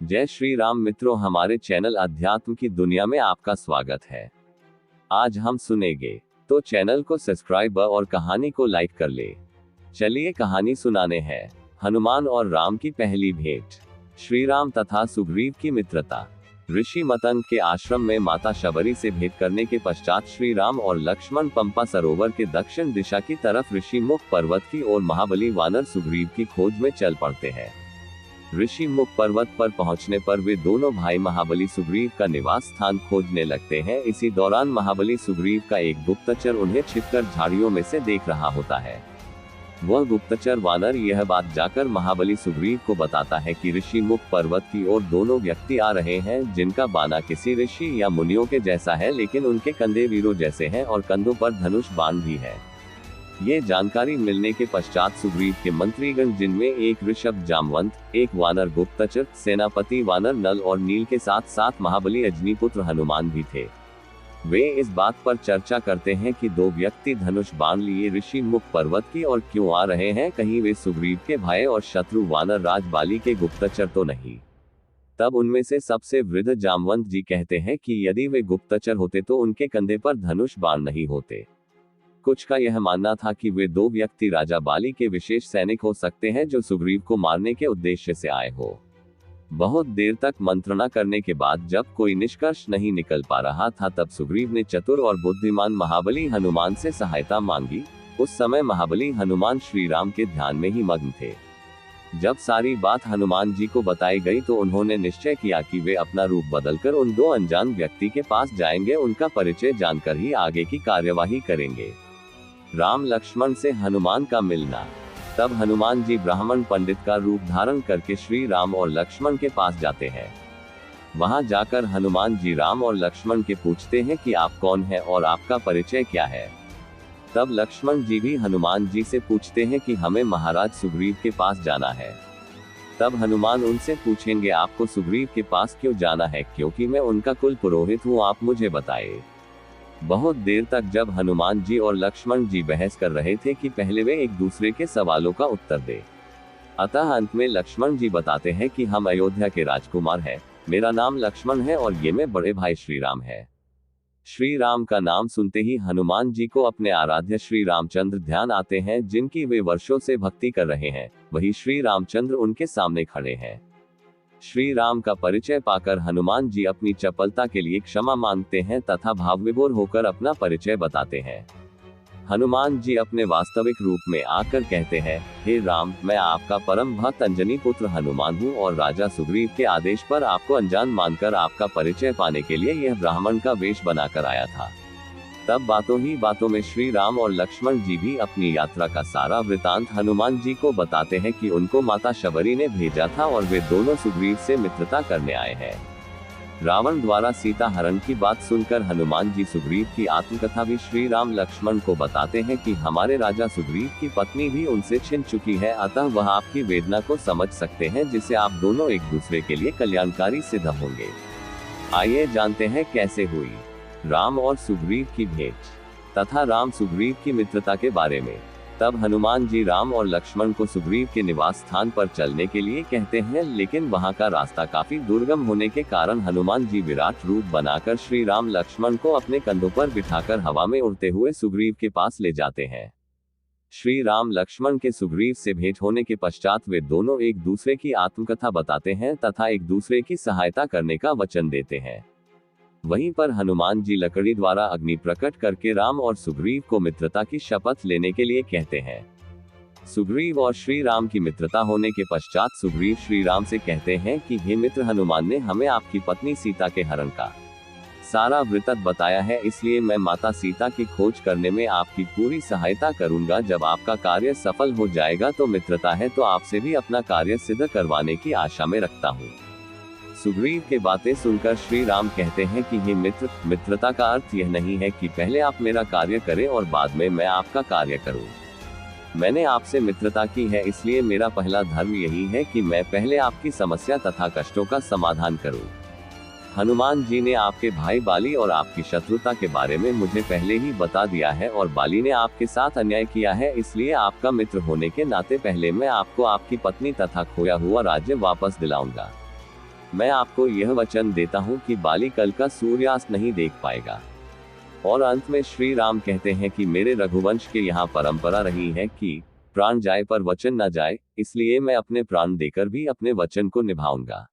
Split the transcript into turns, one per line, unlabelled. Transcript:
जय श्री राम मित्रों, हमारे चैनल अध्यात्म की दुनिया में आपका स्वागत है। आज हम सुनेंगे, तो चैनल को सब्सक्राइब और कहानी को लाइक कर ले। चलिए कहानी सुनाने हैं। हनुमान और राम की पहली भेंट। श्री राम तथा सुग्रीव की मित्रता। ऋषि मतंग के आश्रम में माता शबरी से भेंट करने के पश्चात श्री राम और लक्ष्मण पंपा सरोवर के दक्षिण दिशा की तरफ ऋषि मुख पर्वत की ओर महाबली वानर सुग्रीव की खोज में चल पड़ते हैं। ऋषि मुख पर्वत पर पहुंचने पर वे दोनों भाई महाबली सुग्रीव का निवास स्थान खोजने लगते हैं। इसी दौरान महाबली सुग्रीव का एक गुप्तचर उन्हें छिपकर झाड़ियों में से देख रहा होता है। वह गुप्तचर वानर यह बात जाकर महाबली सुग्रीव को बताता है कि ऋषि मुख पर्वत की ओर दोनों व्यक्ति आ रहे हैं, जिनका बाना किसी ऋषि या मुनियों के जैसा है, लेकिन उनके कंधे वीरों जैसे हैं और कंधों पर धनुष बाण भी है। ये जानकारी मिलने के पश्चात सुग्रीव के मंत्रीगण, जिनमें एक ऋषभ जामवंत, एक वानर गुप्तचर, सेनापति वानर नल और नील के साथ साथ महाबली अग्निपुत्र हनुमान भी थे। वे इस बात पर चर्चा करते हैं कि दो व्यक्ति धनुष बाण लिए ऋषि मुख पर्वत की ओर क्यों आ रहे हैं, कहीं वे सुग्रीव के भाई और शत्रु वानर राज बाली के गुप्तचर तो नहीं। तब उनमें से सबसे वृद्ध जामवंत जी कहते हैं कि यदि वे गुप्तचर होते तो उनके कंधे पर धनुष बाण नहीं होते। कुछ का यह मानना था कि वे दो व्यक्ति राजा बाली के विशेष सैनिक हो सकते हैं, जो सुग्रीव को मारने के उद्देश्य से आए हो। बहुत देर तक मंत्रणा करने के बाद जब कोई निष्कर्ष नहीं निकल पा रहा था, तब सुग्रीव ने चतुर और बुद्धिमान महाबली हनुमान से सहायता मांगी। उस समय महाबली हनुमान श्री राम के ध्यान में ही मग्न थे। जब सारी बात हनुमान जी को बताई गई तो उन्होंने निश्चय किया कि वे अपना रूप बदलकर उन दो अनजान व्यक्ति के पास जाएंगे, उनका परिचय जानकर ही आगे की कार्यवाही करेंगे। राम लक्ष्मण से हनुमान का मिलना। तब हनुमान जी ब्राह्मण पंडित का रूप धारण करके श्री राम और लक्ष्मण के पास जाते हैं। वहां जाकर हनुमान जी राम और लक्ष्मण के पूछते हैं कि आप कौन हैं और आपका परिचय क्या है। तब लक्ष्मण जी भी हनुमान जी से पूछते हैं कि हमें महाराज सुग्रीव के पास जाना है। तब हनुमान उनसे पूछेंगे, आपको सुग्रीव के पास क्यों जाना है? क्योंकि मैं उनका कुल पुरोहित हूँ, आप मुझे बताइए। बहुत देर तक जब हनुमान जी और लक्ष्मण जी बहस कर रहे थे कि पहले वे एक दूसरे के सवालों का उत्तर दे। अतः अंत में लक्ष्मण जी बताते हैं कि हम अयोध्या के राजकुमार हैं, मेरा नाम लक्ष्मण है और ये मैं बड़े भाई श्री राम है। श्री राम का नाम सुनते ही हनुमान जी को अपने आराध्य श्री रामचंद्र ध्यान आते हैं, जिनकी वे वर्षों से भक्ति कर रहे हैं। वही श्री रामचंद्र उनके सामने खड़े हैं। श्री राम का परिचय पाकर हनुमान जी अपनी चपलता के लिए क्षमा मांगते हैं तथा भावविभोर होकर अपना परिचय बताते हैं। हनुमान जी अपने वास्तविक रूप में आकर कहते हैं, हे राम, मैं आपका परम भक्त अंजनी पुत्र हनुमान हूँ और राजा सुग्रीव के आदेश पर आपको अनजान मानकर आपका परिचय पाने के लिए यह ब्राह्मण का वेश बनाकर आया था। तब बातों ही बातों में श्री राम और लक्ष्मण जी भी अपनी यात्रा का सारा वृतांत हनुमान जी को बताते हैं कि उनको माता शबरी ने भेजा था और वे दोनों सुग्रीव से मित्रता करने आए हैं। रावण द्वारा सीता हरण की बात सुनकर हनुमान जी सुग्रीव की आत्मकथा भी श्री राम लक्ष्मण को बताते हैं कि हमारे राजा सुग्रीव की पत्नी भी उनसे छिन चुकी है, अतः वह आपकी वेदना को समझ सकते हैं, जिससे आप दोनों एक दूसरे के लिए कल्याणकारी सिद्ध होंगे। आइए जानते हैं कैसे हुई राम और सुग्रीव की भेंट तथा राम सुग्रीव की मित्रता के बारे में। तब हनुमान जी राम और लक्ष्मण को सुग्रीव के निवास स्थान पर चलने के लिए कहते हैं, लेकिन वहां का रास्ता काफी दुर्गम होने के कारण हनुमान जी विराट रूप बनाकर श्री राम लक्ष्मण को अपने कंधों पर बिठाकर हवा में उड़ते हुए सुग्रीव के पास ले जाते हैं। श्री राम लक्ष्मण के सुग्रीव से भेंट होने के पश्चात वे दोनों एक दूसरे की आत्मकथा बताते हैं तथा एक दूसरे की सहायता करने का वचन देते हैं। वहीं पर हनुमान जी लकड़ी द्वारा अग्नि प्रकट करके राम और सुग्रीव को मित्रता की शपथ लेने के लिए कहते हैं। सुग्रीव और श्री राम की मित्रता होने के पश्चात सुग्रीव श्री राम से कहते हैं कि हे मित्र, हनुमान ने हमें आपकी पत्नी सीता के हरण का सारा वृत्तांत बताया है, इसलिए मैं माता सीता की खोज करने में आपकी पूरी सहायता करूंगा। जब आपका कार्य सफल हो जाएगा तो मित्रता है तो आपसे भी अपना कार्य सिद्ध करवाने की आशा में रखता हूँ। सुग्रीव के बातें सुनकर श्री राम कहते हैं कि हे मित्र, मित्रता का अर्थ यह नहीं है कि पहले आप मेरा कार्य करें और बाद में मैं आपका कार्य करूं। मैंने आपसे मित्रता की है, इसलिए मेरा पहला धर्म यही है कि मैं पहले आपकी समस्या तथा कष्टों का समाधान करूं। हनुमान जी ने आपके भाई बाली और आपकी शत्रुता के बारे में मुझे पहले ही बता दिया है और बाली ने आपके साथ अन्याय किया है, इसलिए आपका मित्र होने के नाते पहले मैं आपको आपकी पत्नी तथा खोया हुआ राज्य वापस दिलाऊंगा। मैं आपको यह वचन देता हूँ कि बाली कल का सूर्यास्त नहीं देख पाएगा। और अंत में श्री राम कहते हैं कि मेरे रघुवंश के यहाँ परंपरा रही है कि प्राण जाए पर वचन न जाए, इसलिए मैं अपने प्राण देकर भी अपने वचन को निभाऊंगा।